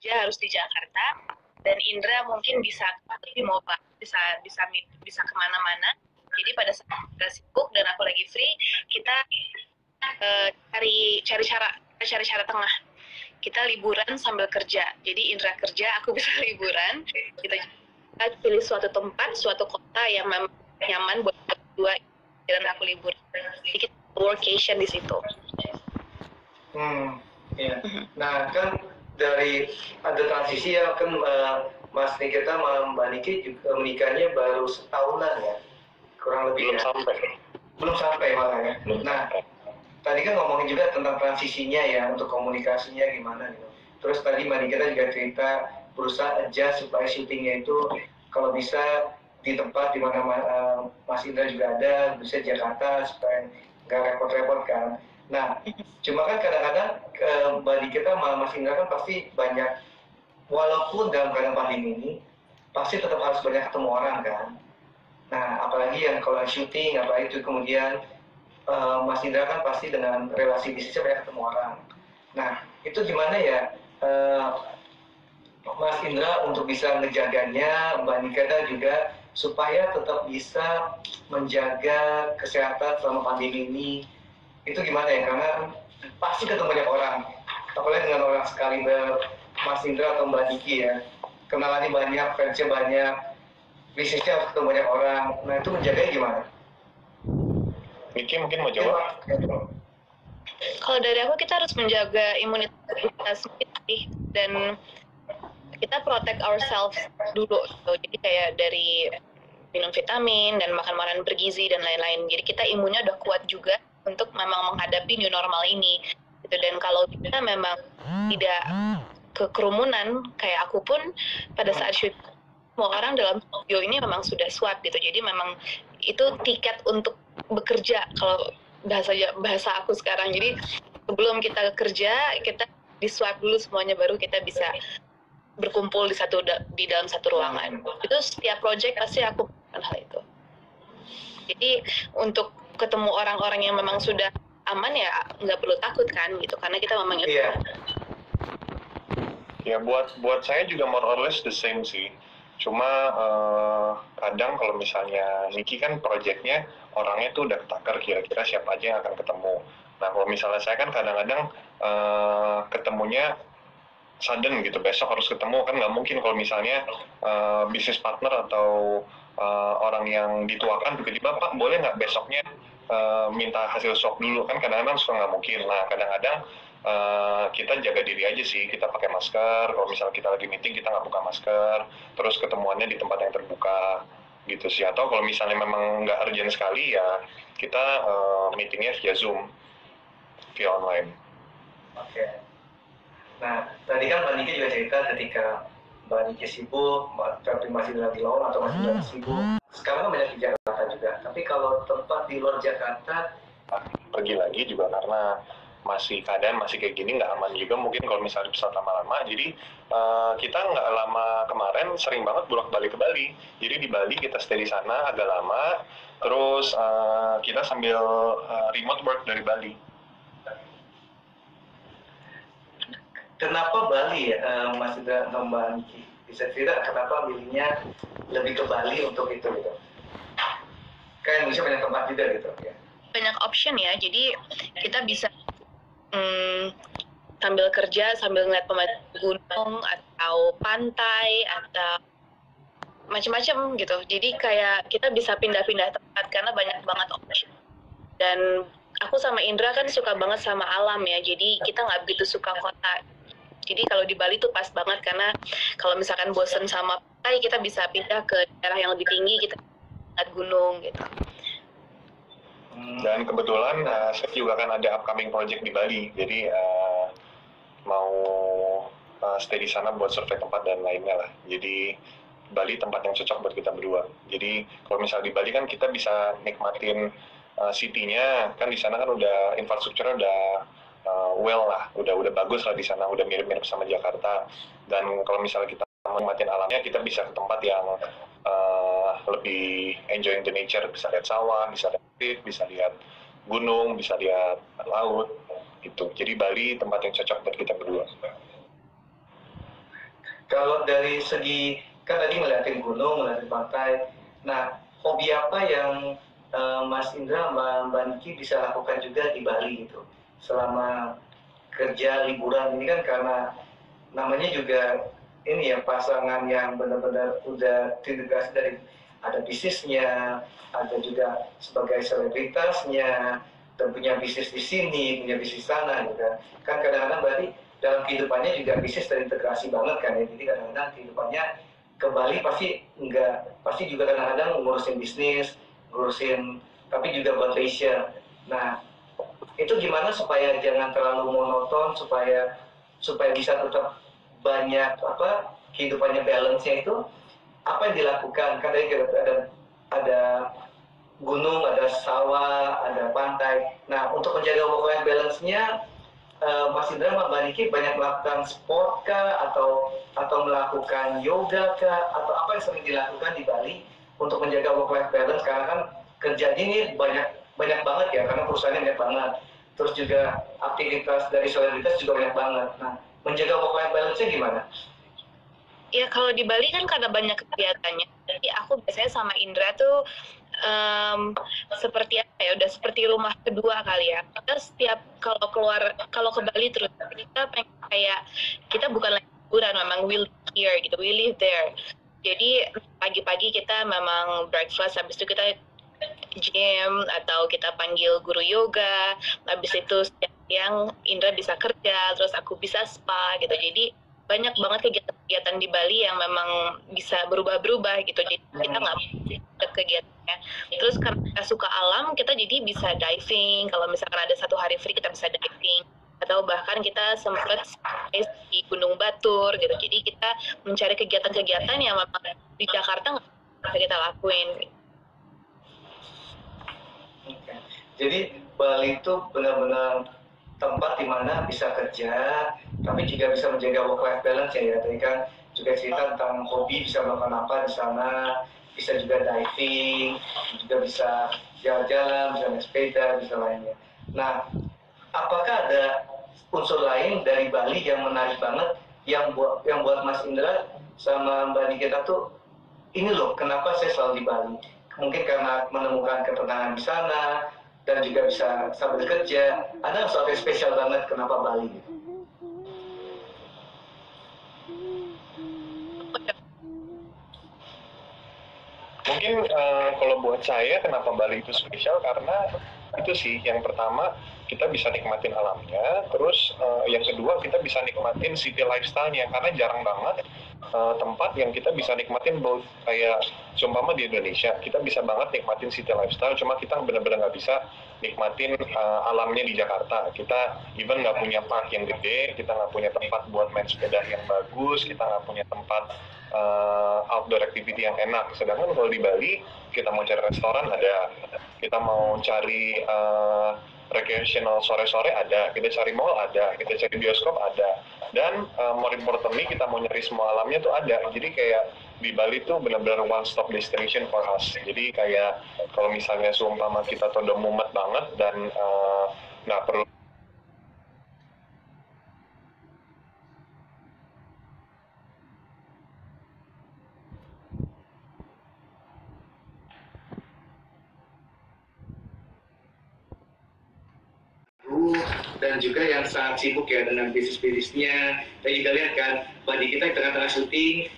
dia harus di Jakarta, dan Indra mungkin bisa lebih mobile, bisa kemana-mana. Jadi pada saat kita sibuk dan aku lagi free, kita cari cara tengah. Kita liburan sambil kerja. Jadi Indra kerja, aku bisa liburan. Kita pilih suatu tempat, suatu kota yang nyaman buat berdua, dan aku liburan. Jadi kita workation di situ. Ya. Nah, kan dari ada transisi ya, kan Mas Nikita sama Mbak Niki juga menikahnya baru setahunan ya, kurang lebih. Belum sampai makanya. Nah, tadi kan ngomongin juga tentang transisinya ya, untuk komunikasinya gimana gitu. Terus tadi Mbak Nikita juga cerita berusaha adjust supaya syutingnya itu kalau bisa di tempat di mana Mas Indra juga ada, bisa Jakarta supaya nggak repot-repot kan. Nah, cuma kan kadang-kadang Mbak Nikita sama Mas Indra kan pasti banyak, walaupun dalam keadaan pandemi ini, pasti tetap harus banyak ketemu orang kan. Nah, apalagi yang kalau syuting, apa itu kemudian Mas Indra kan pasti dengan relasi bisnisnya banyak ketemu orang. Nah, itu gimana ya Mas Indra untuk bisa ngejaganya, Mbak Nikita juga, supaya tetap bisa menjaga kesehatan selama pandemi ini? Itu gimana ya, karena pasti ketemu banyak orang, apalagi dengan orang sekaliber Mas Indra atau Mbak Niki ya, kenalannya banyak, fansnya banyak, bisnisnya harus ketemu banyak orang. Nah, itu menjaganya gimana? Niki mungkin mau jawab? Kalau dari aku, kita harus menjaga imunitas kita sendiri dan kita protect ourselves dulu. Jadi kayak dari minum vitamin dan makan makanan bergizi dan lain-lain. Jadi kita imunnya udah kuat juga untuk memang menghadapi new normal ini. Gitu. Dan kalau kita memang tidak ke kerumunan, kayak aku pun pada saat syuting, semua orang dalam studio ini memang sudah swab gitu. Jadi memang itu tiket untuk bekerja kalau bahasa aku sekarang. Jadi sebelum kita kerja, kita di swab dulu semuanya, baru kita bisa berkumpul di dalam satu ruangan. Itu setiap project pasti aku melakukan hal itu. Jadi untuk ketemu orang-orang yang memang sudah aman ya nggak perlu takut kan gitu, karena kita memang Ya buat saya juga more or less the same sih. Cuma kadang kalau misalnya Niki kan projectnya orangnya tuh udah ketakar kira-kira siapa aja yang akan ketemu. Nah kalau misalnya saya kan kadang-kadang ketemunya sudden gitu, besok harus ketemu, kan nggak mungkin kalau misalnya bisnis partner atau orang yang dituakan tiba-tiba, Pak boleh nggak besoknya minta hasil swab dulu, kan kadang-kadang suka nggak mungkin. Nah kadang-kadang kita jaga diri aja sih, kita pakai masker, kalau misalnya kita lagi meeting kita nggak buka masker, terus ketemuannya di tempat yang terbuka gitu sih. Atau kalau misalnya memang nggak urgent sekali ya kita meetingnya via Zoom, via online. Oke. Nah, tadi kan Mbak Niki juga cerita ketika Mbak Niki sibuk, tapi masih lagi lawan atau masih lagi sibuk. Sekarang kan banyak di Jakarta juga. Tapi kalau tempat di luar Jakarta, pergi lagi juga karena masih keadaan masih kayak gini, nggak aman juga mungkin kalau misalnya pesawat lama-lama. Jadi kita nggak lama kemarin sering banget bolak-balik ke Bali. Jadi di Bali kita stay di sana agak lama, terus kita sambil remote work dari Bali. Kenapa Bali ya, Mas Indra atau Mbak Niki? Bisa cerita kenapa milihnya lebih ke Bali untuk itu gitu? Kan Indonesia banyak tempat juga gitu ya. Banyak option ya, jadi kita bisa sambil kerja, sambil ngeliat pemandangan gunung, atau pantai, atau macam-macam gitu. Jadi kayak kita bisa pindah-pindah tempat, karena banyak banget option. Dan aku sama Indra kan suka banget sama alam ya, jadi kita nggak begitu suka kota. Jadi kalau di Bali tuh pas banget, karena kalau misalkan bosen sama pantai, kita bisa pindah ke daerah yang lebih tinggi, kita lihat gunung gitu. Dan kebetulan saya juga kan ada upcoming project di Bali, jadi mau stay di sana buat survei tempat dan lainnya lah. Jadi Bali tempat yang cocok buat kita berdua. Jadi kalau misalnya di Bali kan kita bisa nikmatin city-nya, kan di sana kan udah infrastrukturnya udah well lah, udah bagus lah di sana, udah mirip-mirip sama Jakarta. Dan kalau misalnya kita menikmatin alamnya, kita bisa ke tempat yang lebih enjoying the nature, bisa lihat sawah, bisa lihat bukit, bisa lihat gunung, bisa lihat laut gitu. Jadi Bali tempat yang cocok buat kita berdua. Kalau dari segi, kan tadi ngeliatin gunung, ngeliatin pantai. Nah, hobi apa yang Mas Indra sama Mbak Niki bisa lakukan juga di Bali gitu? Selama kerja liburan ini kan, karena namanya juga ini ya, pasangan yang benar-benar udah terintegrasi dari ada bisnisnya, ada juga sebagai selebritasnya, dan punya bisnis di sini, punya bisnis sana gitu kan. Kan kadang-kadang berarti dalam kehidupannya juga bisnis terintegrasi banget kan ya. Jadi kadang-kadang kehidupannya ke Bali pasti juga kadang-kadang ngurusin bisnis, ngurusin, tapi juga buat leisure. Nah, itu gimana supaya jangan terlalu monoton, supaya bisa tetap banyak kehidupannya, balance-nya itu apa yang dilakukan? Kan tadi ada gunung, ada sawah, ada pantai. Nah, untuk menjaga work-life balance-nya, Mas Indra sama Mbak Niki banyak melakukan sport kah, atau melakukan yoga kah, atau apa yang sering dilakukan di Bali untuk menjaga work-life balance? Karena kan kerjanya ini banyak banget ya, karena perusahaannya banyak banget. Terus juga aktivitas dari selebritas juga banyak banget. Nah, menjaga work-life balance-nya gimana? Ya kalau di Bali kan karena banyak kegiatannya, jadi aku biasanya sama Indra tuh seperti apa ya, udah seperti rumah kedua kali ya. Kita setiap kalau ke Bali terus, kita pengen kayak, kita bukan lagi liburan, memang we live here gitu, we live there. Jadi pagi-pagi kita memang breakfast, habis itu kita gym, atau kita panggil guru yoga, habis itu siang Indra bisa kerja, terus aku bisa spa gitu. Jadi banyak banget kegiatan-kegiatan di Bali yang memang bisa berubah-berubah gitu. Jadi kita nggak kegiatannya. Terus karena kita suka alam, kita jadi bisa diving. Kalau misalkan ada satu hari free, kita bisa diving. Atau bahkan kita sempat di Gunung Batur gitu. Jadi kita mencari kegiatan-kegiatan yang memang di Jakarta nggak bisa kita lakuin. Jadi Bali itu benar-benar tempat di mana bisa kerja, tapi juga bisa menjaga work-life balance ya. Tadi kan juga cerita tentang hobi, bisa melakukan apa di sana, bisa juga diving, juga bisa jalan-jalan, bisa naik sepeda, bisa lainnya. Nah, apakah ada unsur lain dari Bali yang menarik banget, yang buat Mas Indra sama Mbak Nikita tuh, ini loh kenapa saya selalu di Bali? Mungkin karena menemukan ketenangan di sana, dan juga bisa sambil kerja. Ada sesuatu yang spesial banget kenapa Bali? Mungkin kalau buat saya kenapa Bali itu spesial, karena itu sih, yang pertama kita bisa nikmatin alamnya, terus yang kedua kita bisa nikmatin city lifestyle-nya, karena jarang banget tempat yang kita bisa nikmatin both. Kayak seumpama di Indonesia kita bisa banget nikmatin city lifestyle, cuma kita benar-benar nggak bisa nikmatin alamnya di Jakarta. Kita even nggak punya park yang gede, kita nggak punya tempat buat main sepeda yang bagus, kita nggak punya tempat outdoor activity yang enak. Sedangkan kalau di Bali, kita mau cari restoran ada, kita mau cari recreational sore-sore ada, kita cari mall ada, kita cari bioskop ada, dan more importantly kita mau nyari semua alamnya tuh ada. Jadi kayak di Bali tuh benar-benar one stop destination for us. Jadi kayak kalau misalnya seumpama kita tuh udah mumet banget dan nggak perlu dan juga yang sangat sibuk ya dengan bisnis-bisnisnya. Kita juga lihat kan, Mbak kita di tengah-tengah syuting